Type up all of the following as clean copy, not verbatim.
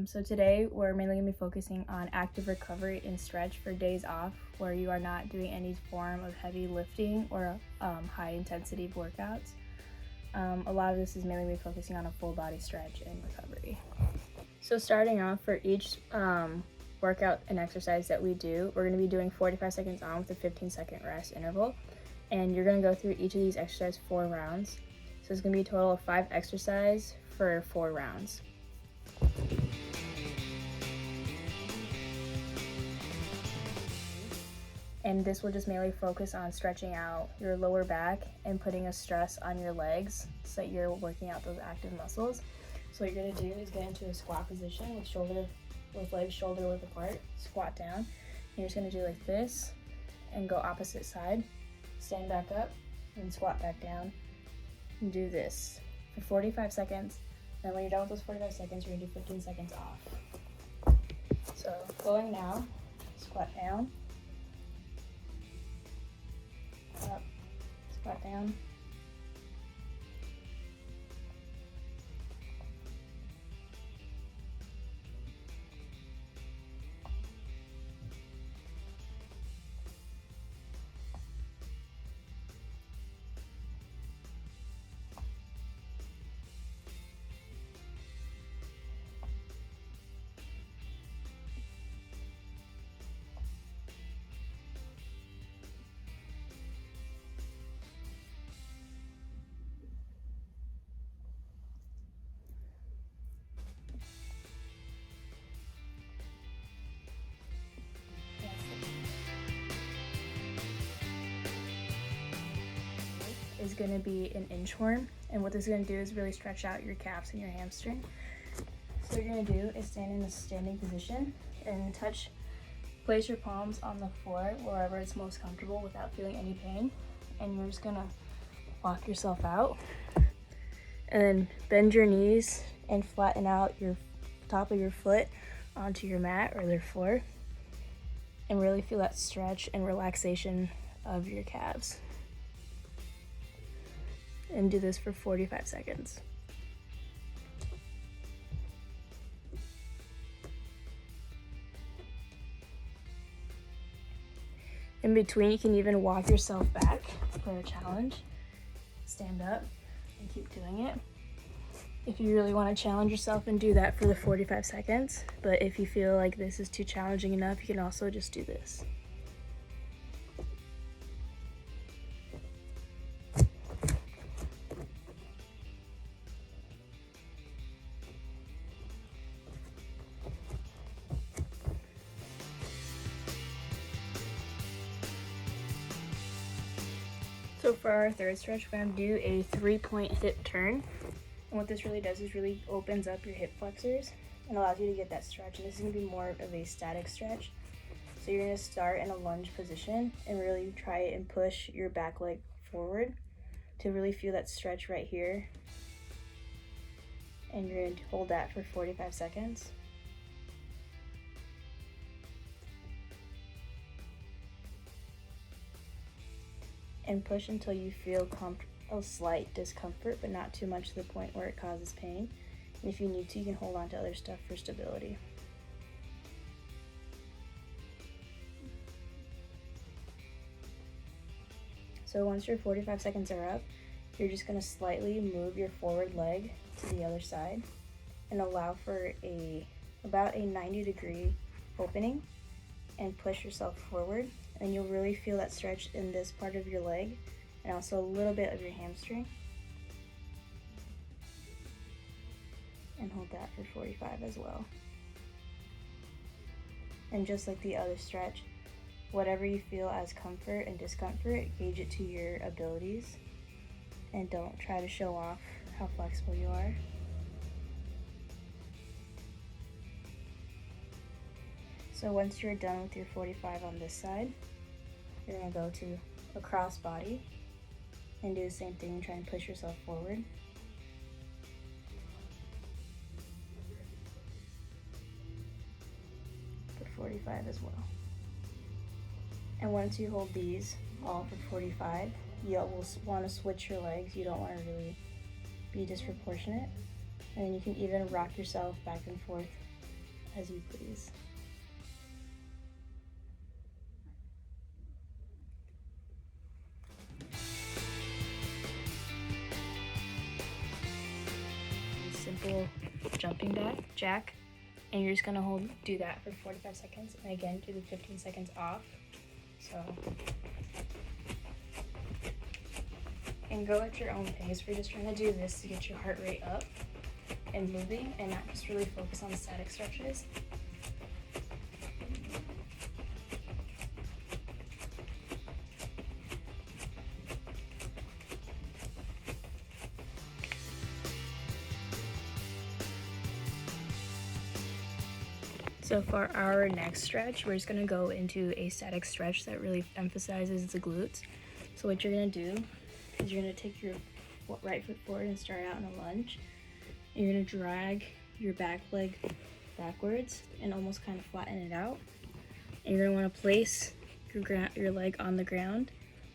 So today we're mainly going to be focusing on active recovery and stretch for days off where you are not doing any form of heavy lifting or high intensity workouts. A lot of this is mainly going to be focusing on a full body stretch and recovery. So starting off, for each workout and exercise that we do, we're going to be doing 45 seconds on with a 15-second rest interval. And you're going to go through each of these exercises 4 rounds. So it's going to be a total of 5 exercises for 4 rounds. And this will just mainly focus on stretching out your lower back and putting a stress on your legs so that you're working out those active muscles. So what you're going to do is get into a squat position with legs shoulder width apart, squat down. You're just going to do like this and go opposite side, stand back up and squat back down and do this for 45 seconds. And when you're done with those 45 seconds, you're going to do 15 seconds off. So going now, squat down, up, squat down, is going to be an inchworm, and what this is going to do is really stretch out your calves and your hamstring. So what you're going to do is stand in a standing position and place your palms on the floor wherever it's most comfortable without feeling any pain, and you're just going to walk yourself out and then bend your knees and flatten out your top of your foot onto your mat or the floor and really feel that stretch and relaxation of your calves. And do this for 45 seconds. In between, you can even walk yourself back for a challenge. Stand up and keep doing it. If you really want to challenge yourself and do that for the 45 seconds, but if you feel like this is too challenging enough, you can also just do this. So for our third stretch, we're going to do a 3-point hip turn. And what this really does is really opens up your hip flexors and allows you to get that stretch. And this is going to be more of a static stretch. So you're going to start in a lunge position and really try and push your back leg forward to really feel that stretch right here. And you're going to hold that for 45 seconds. And push until you feel a slight discomfort, but not too much to the point where it causes pain. And if you need to, you can hold on to other stuff for stability. So once your 45 seconds are up, you're just going to slightly move your forward leg to the other side and allow for about a 90-degree opening and push yourself forward. And you'll really feel that stretch in this part of your leg and also a little bit of your hamstring. And hold that for 45 as well. And just like the other stretch, whatever you feel as comfort and discomfort, gauge it to your abilities and don't try to show off how flexible you are. So once you're done with your 45 on this side, you're going to go to a cross body and do the same thing and try and push yourself forward. For 45 as well. And once you hold these all for 45, you'll want to switch your legs. You don't want to really be disproportionate. And then you can even rock yourself back and forth as you please. Simple jumping jack, and you're just gonna do that for 45 seconds, and again do the 15 seconds off. So, and go at your own pace. We're just trying to do this to get your heart rate up and moving, and not just really focus on the static stretches. So for our next stretch, we're just gonna go into a static stretch that really emphasizes the glutes. So what you're gonna do is you're gonna take your right foot forward and start out in a lunge. And you're gonna drag your back leg backwards and almost kind of flatten it out. And you're gonna wanna place your leg on the ground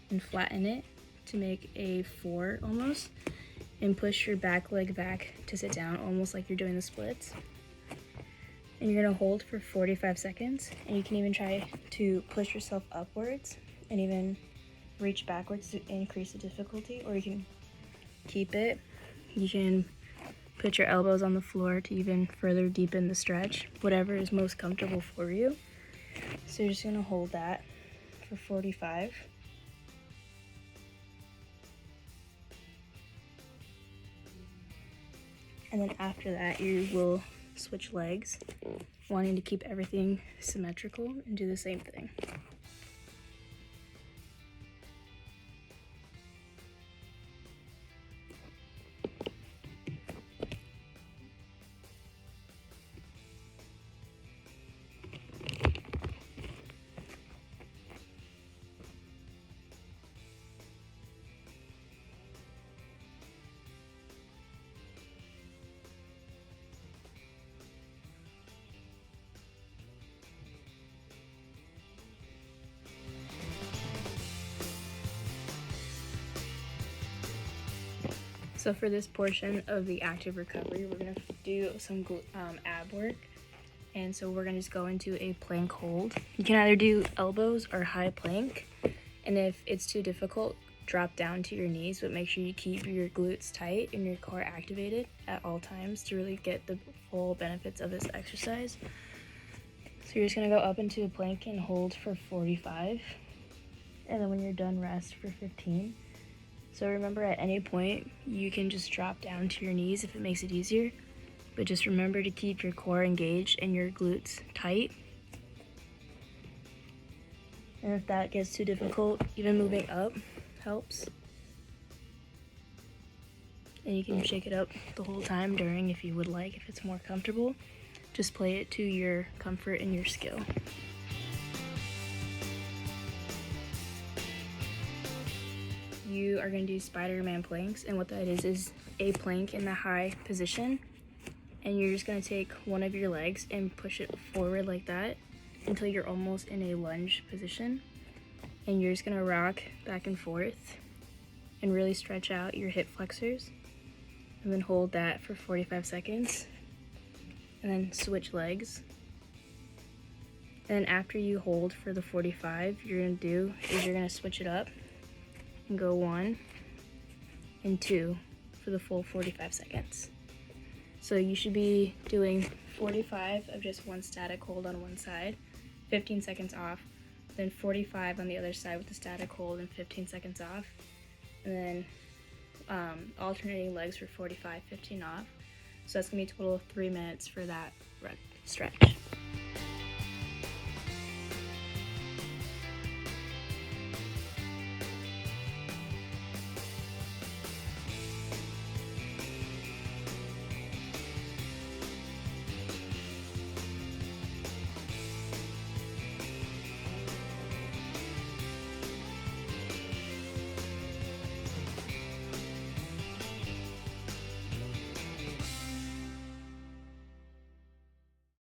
and flatten it to make a 4 almost. And push your back leg back to sit down, almost like you're doing the splits. And you're gonna hold for 45 seconds, and you can even try to push yourself upwards and even reach backwards to increase the difficulty, or you can keep it. You can put your elbows on the floor to even further deepen the stretch, whatever is most comfortable for you. So you're just gonna hold that for 45. And then after that, you will switch legs, wanting to keep everything symmetrical, and do the same thing. So for this portion of the active recovery, we're gonna do some ab work. And so we're gonna just go into a plank hold. You can either do elbows or high plank. And if it's too difficult, drop down to your knees, but make sure you keep your glutes tight and your core activated at all times to really get the full benefits of this exercise. So you're just gonna go up into a plank and hold for 45. And then when you're done, rest for 15. So remember, at any point, you can just drop down to your knees if it makes it easier. But just remember to keep your core engaged and your glutes tight. And if that gets too difficult, even moving up helps. And you can shake it up the whole time during if you would like, if it's more comfortable. Just play it to your comfort and your skill. You are going to do Spider-Man planks, and what that is a plank in the high position, and you're just going to take one of your legs and push it forward like that until you're almost in a lunge position, and you're just going to rock back and forth and really stretch out your hip flexors, and then hold that for 45 seconds, and then switch legs. And then after you hold for the 45, you're going to switch it up and go 1 and 2 for the full 45 seconds. So you should be doing 45 of just one static hold on one side, 15 seconds off, then 45 on the other side with the static hold and 15 seconds off, and then alternating legs for 45, 15 off. So that's gonna be a total of 3 minutes for that stretch.